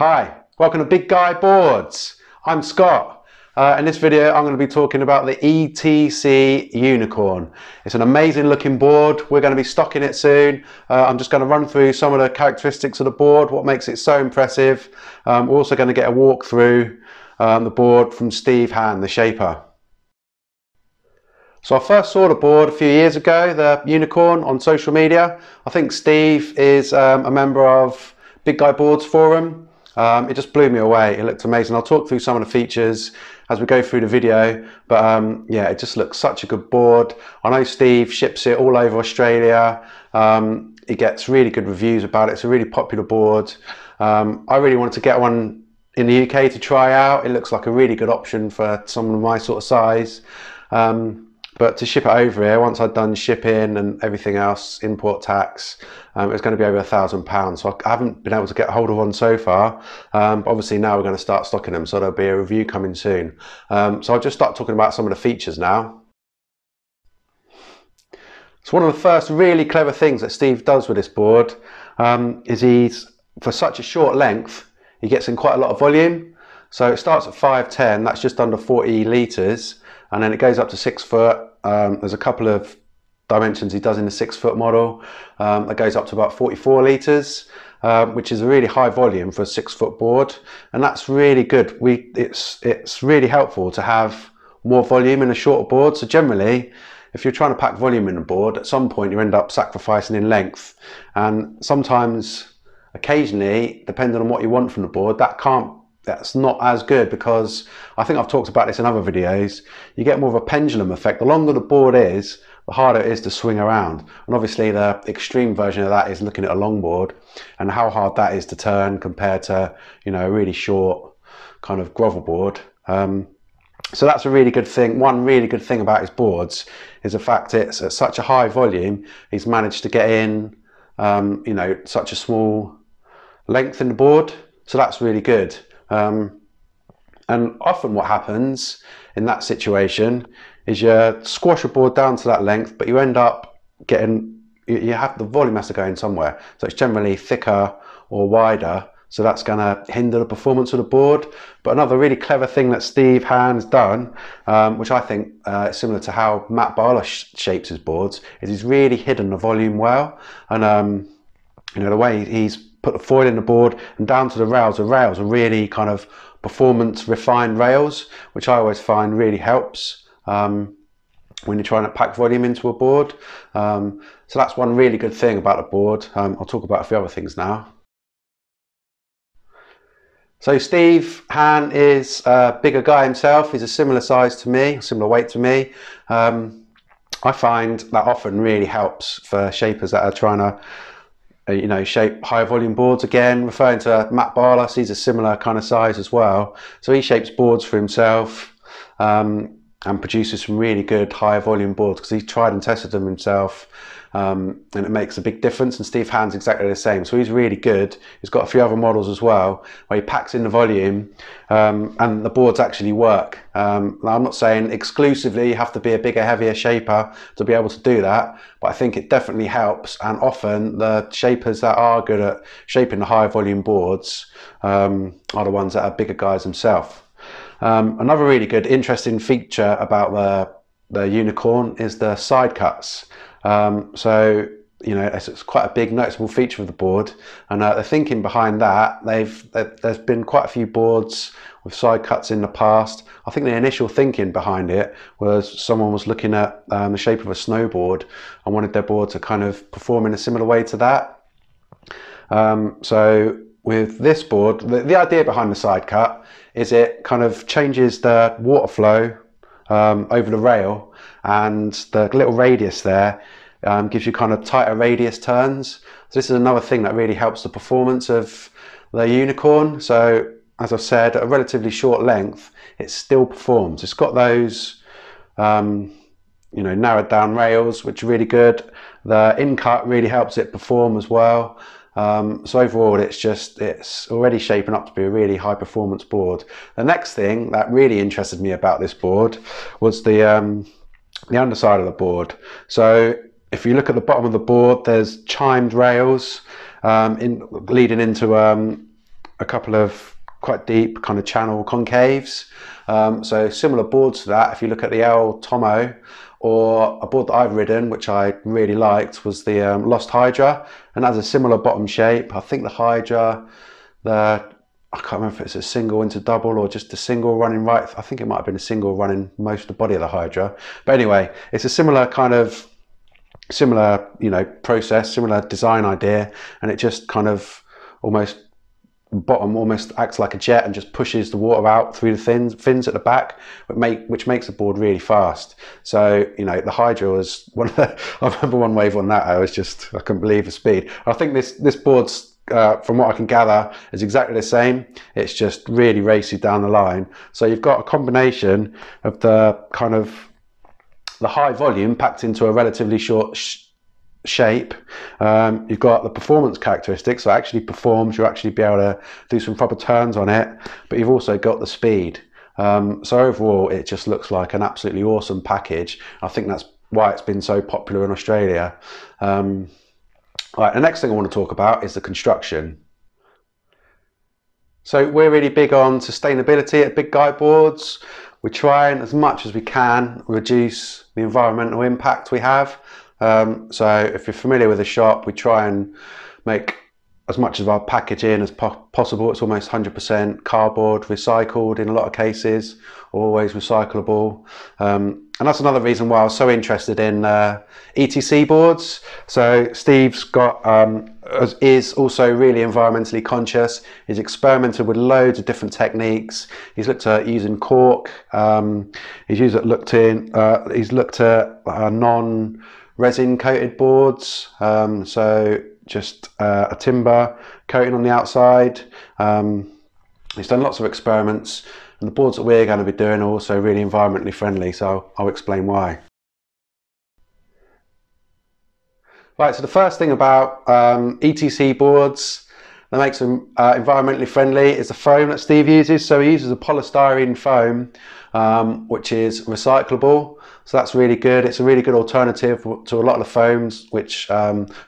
Hi, welcome to Big Guy Boards. I'm Scott. In this video I'm going to be talking about the ETC Unicorn. It's an amazing looking board. We're going to be stocking it soon. I'm just going to run through some of the characteristics of the board, what makes it so impressive. We're also going to get a walk through the board from Steve Hann, the shaper. So I first saw the board a few years ago, the Unicorn, on social media. I think Steve is a member of Bigguyboards forum. It just blew me away. It looked amazing. I'll talk through some of the features as we go through the video, but yeah, it just looks such a good board. I know Steve ships it all over Australia. He gets really good reviews about it. It's a really popular board. I really wanted to get one in the UK to try out. It looks like a really good option for someone of my sort of size. But to ship it over here, once I'd done shipping and everything else, import tax, it was going to be over £1,000. So I haven't been able to get hold of one so far. But obviously now we're going to start stocking them, so there'll be a review coming soon. So I'll just start talking about some of the features now. So one of the first really clever things that Steve does with this board is for such a short length, he gets in quite a lot of volume. So it starts at 5'10", that's just under 40 litres, and then it goes up to 6 foot. There's a couple of dimensions he does in the 6 foot model that goes up to about 44 litres, which is a really high volume for a 6 foot board, and that's really good. It's really helpful to have more volume in a shorter board. So generally, if you're trying to pack volume in a board, at some point you end up sacrificing in length, and sometimes, occasionally, depending on what you want from the board, that's not as good, because I think I've talked about this in other videos. You get more of a pendulum effect. The longer the board is, the harder it is to swing around. And obviously the extreme version of that is looking at a longboard and how hard that is to turn compared to, you know, a really short kind of grovel board. So that's a really good thing. One really good thing about his boards is the fact it's at such a high volume, he's managed to get in, you know, such a small length in the board. So that's really good. And often what happens in that situation is you squash a board down to that length, but you end up getting, the volume has to go in somewhere. So it's generally thicker or wider. So that's going to hinder the performance of the board. But another really clever thing that Steve Hann's done, which I think is similar to how Matt Barlow shapes his boards, is he's really hidden the volume well. And, you know, the way he's put the foil in the board and down to the rails are really kind of performance refined rails, which I always find really helps when you're trying to pack volume into a board. So that's one really good thing about the board. I'll talk about a few other things now. So Steve Hann is a bigger guy himself. He's a similar size to me, similar weight to me. I find that often really helps for shapers that are trying to you know, shape high volume boards. Again, referring to Matt Barlow, he's a similar kind of size as well. So he shapes boards for himself and produces some really good high volume boards because he's tried and tested them himself, and it makes a big difference. And Steve Hann's exactly the same. So he's really good. He's got a few other models as well where he packs in the volume and the boards actually work. Now I'm not saying exclusively you have to be a bigger, heavier shaper to be able to do that, but I think it definitely helps. And often the shapers that are good at shaping the high volume boards are the ones that are bigger guys themselves. Another really good, interesting feature about the Unicorn is the side cuts. So, you know, it's quite a big noticeable feature of the board, and the thinking behind that, there's been quite a few boards with side cuts in the past. I think the initial thinking behind it was someone was looking at the shape of a snowboard and wanted their board to kind of perform in a similar way to that. So with this board, the idea behind the side cut is it kind of changes the water flow over the rail, and the little radius there gives you kind of tighter radius turns. So this is another thing that really helps the performance of the Unicorn. So as I've said, at a relatively short length, it still performs. It's got those you know, narrowed down rails, which are really good. The in cut really helps it perform as well. So overall, it's already shaping up to be a really high performance board. The next thing that really interested me about this board was the underside of the board. So if you look at the bottom of the board, there's chimed rails leading into a couple of quite deep kind of channel concaves. So similar boards to that, if you look at the El Tomo, or a board that I've ridden, which I really liked, was the Lost Hydra, and that has a similar bottom shape. I think the Hydra, I can't remember if it's a single into double or just a single running right. I think it might have been a single running most of the body of the Hydra. But anyway, it's a similar kind of, process, similar design idea, and it just kind of bottom almost acts like a jet and just pushes the water out through the fins at the back, which makes the board really fast. So the Hydra was one of the, I remember one wave on that, I couldn't believe the speed. I think this board's from what I can gather is exactly the same. It's just really racy down the line. So you've got a combination of the kind of the high volume packed into a relatively short shape. You've got the performance characteristics, so it actually performs, you'll actually be able to do some proper turns on it, but you've also got the speed. So overall it just looks like an absolutely awesome package. I think that's why it's been so popular in Australia. Right, the next thing I want to talk about is the construction. So we're really big on sustainability at Bigguyboards. We're trying as much as we can reduce the environmental impact we have. So if you're familiar with the shop, we try and make as much of our packaging as possible. It's almost 100% cardboard, recycled in a lot of cases, always recyclable. And that's another reason why I was so interested in ETC boards. So Steve's is also really environmentally conscious. He's experimented with loads of different techniques. He's looked at using cork. He's looked at non-resin coated boards. So just a timber coating on the outside. He's done lots of experiments, and the boards that we're going to be doing are also really environmentally friendly, so I'll explain why. Right, so the first thing about ETC boards that makes them environmentally friendly is the foam that Steve uses. So he uses a polystyrene foam, which is recyclable. So that's really good. It's a really good alternative to a lot of the foams,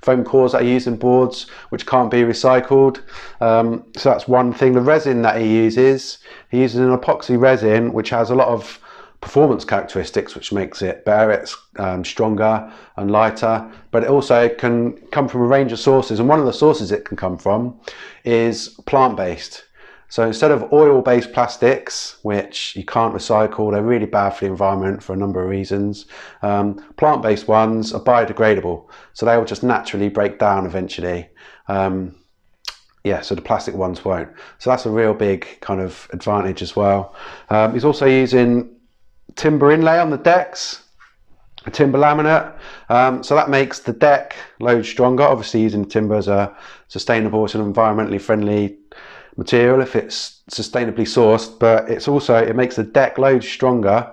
foam cores that are used in boards, which can't be recycled. So that's one thing. The resin that he uses an epoxy resin, which has a lot of performance characteristics, which makes it better. It's stronger and lighter, but it also can come from a range of sources. And one of the sources it can come from is plant-based. So instead of oil-based plastics, which you can't recycle, they're really bad for the environment for a number of reasons. Plant-based ones are biodegradable, so they will just naturally break down eventually. So the plastic ones won't. So that's a real big kind of advantage as well. He's also using timber inlay on the decks, a timber laminate. So that makes the deck load stronger. Obviously using timber as a sustainable, it's an environmentally friendly material if it's sustainably sourced, but it makes the deck load stronger,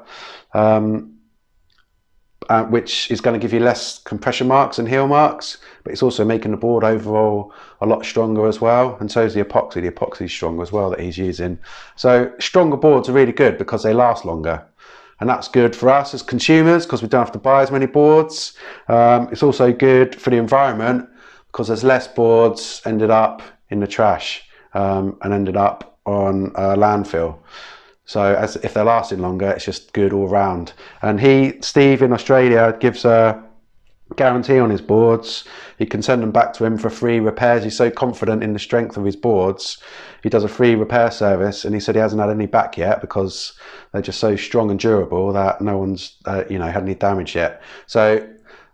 which is going to give you less compression marks and heel marks, but it's also making the board overall a lot stronger as well, and so is the epoxy. The epoxy is stronger as well that he's using. So stronger boards are really good because they last longer, and that's good for us as consumers because we don't have to buy as many boards. It's also good for the environment because there's less boards ended up in the trash and ended up on landfill. So if they're lasting longer, it's just good all round. And Steve in Australia gives a guarantee on his boards. You can send them back to him for free repairs. He's so confident in the strength of his boards. He does a free repair service, and he said he hasn't had any back yet because they're just so strong and durable that no one's had any damage yet. So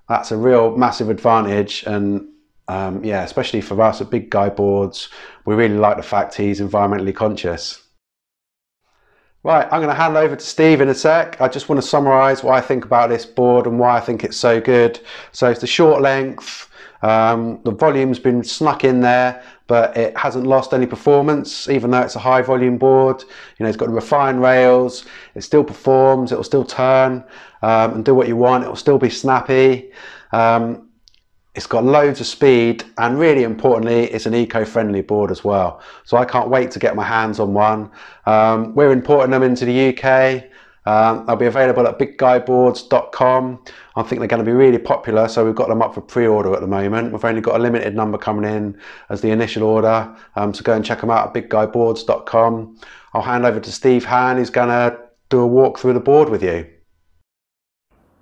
that's a real massive advantage. And especially for us at Bigguyboards, we really like the fact he's environmentally conscious. Right, I'm going to hand over to Steve in a sec. I just want to summarise what I think about this board and why I think it's so good. So it's the short length, the volume's been snuck in there, but it hasn't lost any performance, even though it's a high volume board. It's got refined rails, it still performs, it will still turn and do what you want, it will still be snappy. It's got loads of speed, and really importantly, it's an eco-friendly board as well. So I can't wait to get my hands on one. We're importing them into the UK. They'll be available at bigguyboards.com. I think they're going to be really popular, so we've got them up for pre-order at the moment. We've only got a limited number coming in as the initial order, so go and check them out at bigguyboards.com. I'll hand over to Steve Hann, who's going to do a walk through the board with you.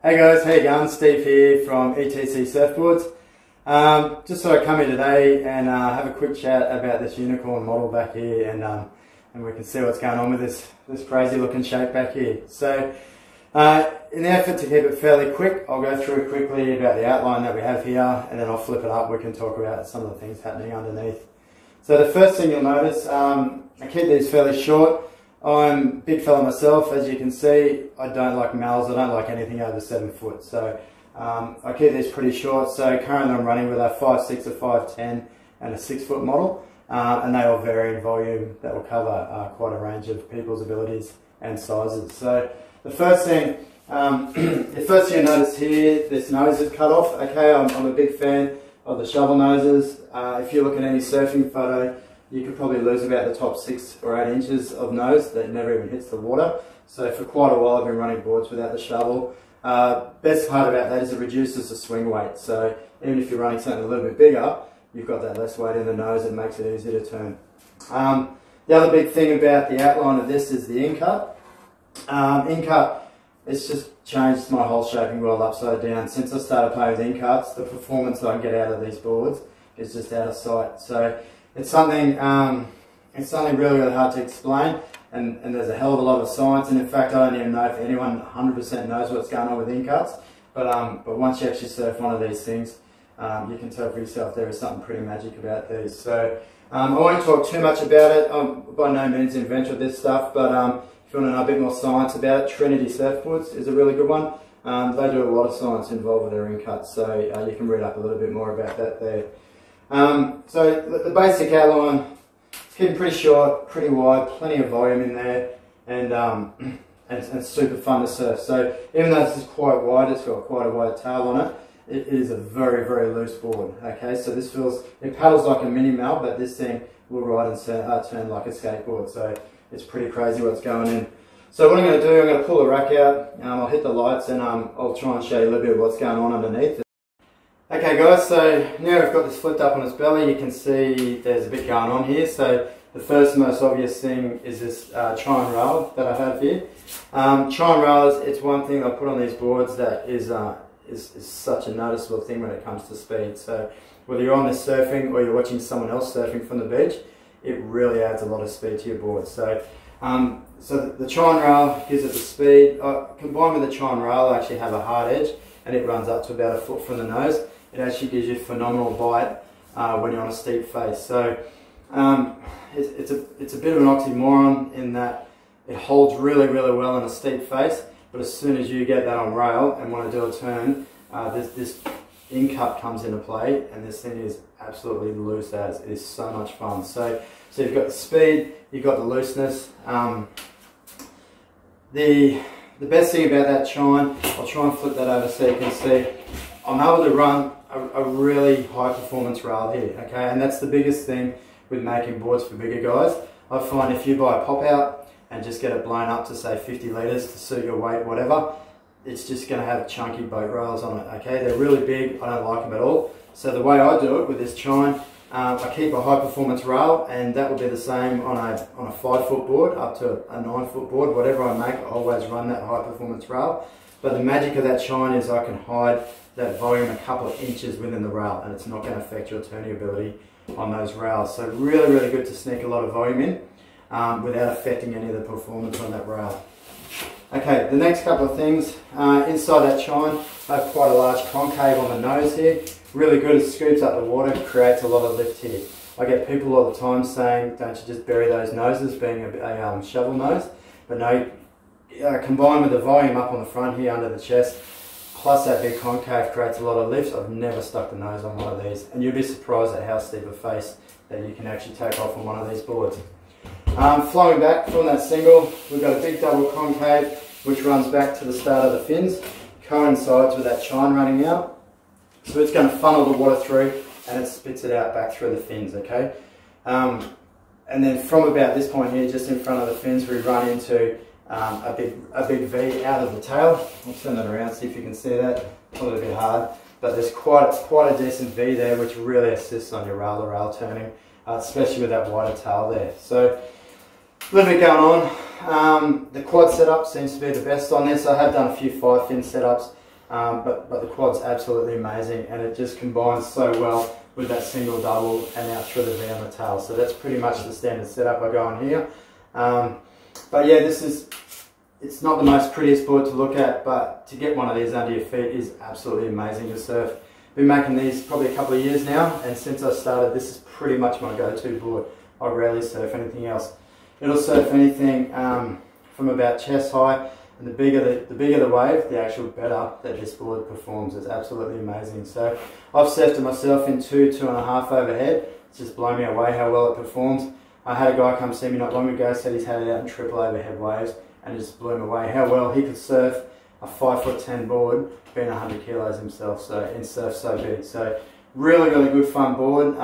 Hey guys, how you going? Steve here from ETC Surfboards. Just thought I'd come here today and have a quick chat about this unicorn model back here, and we can see what's going on with this crazy looking shape back here. So in the effort to keep it fairly quick, I'll go through quickly about the outline that we have here, and then I'll flip it up. We can talk about some of the things happening underneath. So the first thing you'll notice, I keep these fairly short. I'm a big fella myself, as you can see. I don't like males, I don't like anything over 7 foot. So I keep these pretty short. So currently I'm running with a 5'6", a 5'10", and a 6 foot model. And they all vary in volume. That will cover quite a range of people's abilities and sizes. So the first thing you notice here, this nose is cut off. Okay, I'm a big fan of the shovel noses. If you look at any surfing photo, you could probably lose about the top 6 or 8 inches of nose that never even hits the water. So for quite a while I've been running boards without the shovel. Best part about that is it reduces the swing weight. So even if you're running something a little bit bigger, you've got that less weight in the nose. It makes it easier to turn. The other big thing about the outline of this is the in-cut. In-cut, it's just changed my whole shaping world upside down. Since I started playing with in-cuts, the performance I can get out of these boards is just out of sight. So it's something really, really hard to explain, and there's a hell of a lot of science, and in fact I don't even know if anyone 100% knows what's going on with in-cuts, but once you actually surf one of these things, you can tell for yourself there is something pretty magic about these. So I won't talk too much about it. I'm by no means an inventor of this stuff, but if you want to know a bit more science about it, Trinity Surfboards is a really good one. They do a lot of science involved with their in-cuts, so you can read up a little bit more about that there. So the basic outline, it's getting pretty short, pretty wide, plenty of volume in there, and super fun to surf. So even though this is quite wide, it's got quite a wide tail on it, it is a very, very loose board. Okay, so this it paddles like a mini mal, but this thing will ride and turn like a skateboard. So it's pretty crazy what's going in. So what I'm going to do, I'm going to pull the rack out, I'll hit the lights, and I'll try and show you a little bit of what's going on underneath. Okay guys, so now we've got this flipped up on its belly. You can see there's a bit going on here. So the first most obvious thing is this try-on rail that I have here. Try-on rails, it's one thing I put on these boards that is such a noticeable thing when it comes to speed. So whether you're on this surfing or you're watching someone else surfing from the beach, it really adds a lot of speed to your board. So the try-on rail gives it the speed. Combined with the try-on rail, I actually have a hard edge, and it runs up to about 1 foot from the nose. It actually gives you phenomenal bite when you're on a steep face. So it's a bit of an oxymoron in that it holds really, really well on a steep face, but as soon as you get that on rail and want to do a turn, this in-cut comes into play, and this thing is absolutely loose as. It is so much fun. So you've got the speed, you've got the looseness. The best thing about that chine, I'll try and flip that over so you can see, I'm able to run a really high performance rail here, okay, and that's the biggest thing with making boards for bigger guys. I find if you buy a pop out and just get it blown up to say 50 litres to suit your weight, whatever, it's just going to have chunky boat rails on it, okay. They're really big, I don't like them at all. So the way I do it with this chine, I keep a high performance rail, and that will be the same on a 5 foot board up to a 9 foot board. Whatever I make, I always run that high performance rail. But the magic of that chine is I can hide that volume a couple of inches within the rail, and it's not going to affect your turning ability on those rails. So really, really good to sneak a lot of volume in without affecting any of the performance on that rail. Okay, the next couple of things, inside that chine, I have quite a large concave on the nose here. Really good, it scoops up the water, creates a lot of lift here. I get people all the time saying, don't you just bury those noses, being a shovel nose? But no, combined with the volume up on the front here under the chest, plus that big concave creates a lot of lift. I've never stuck the nose on one of these, and you'll be surprised at how steep a face that you can actually take off on one of these boards. Flowing back from that single, we've got a big double concave which runs back to the start of the fins, coincides with that chine running out. So it's going to funnel the water through and it spits it out back through the fins, okay? And then from about this point here, just in front of the fins, we run into a big V out of the tail. I'll turn that around, see if you can see that. A little bit hard, but there's quite a decent V there, which really assists on your rail-to-rail turning, especially with that wider tail there. So a little bit going on. The quad setup seems to be the best on this. I have done a few 5-fin setups, but the quad's absolutely amazing, and it just combines so well with that single double and out through the V on the tail. So that's pretty much the standard setup I go on here. But yeah, it's not the most prettiest board to look at, but to get one of these under your feet is absolutely amazing to surf. Been making these probably a couple of years now, and since I started, this is pretty much my go-to board. I rarely surf anything else. It'll surf anything from about chest high, and the bigger the wave, the actual better that this board performs. It's absolutely amazing. So I've surfed it myself in 2.5 overhead. It's just blown me away how well it performs. I had a guy come see me not long ago, said he's had it out in triple overhead waves, and it just blew him away how well he could surf a 5'10" board being 100 kilos himself, and surf so big. So really good fun board.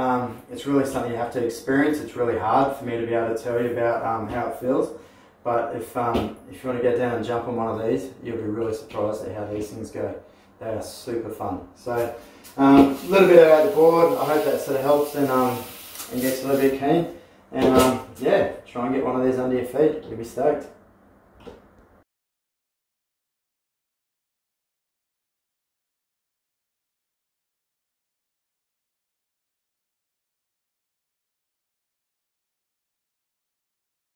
It's really something you have to experience. It's really hard for me to be able to tell you about how it feels, but if you want to get down and jump on one of these, you'll be really surprised at how these things go. They are super fun. So a little bit about the board. I hope that sort of helps and gets you a little bit keen. And yeah, try and get one of these under your feet. You'll be stoked.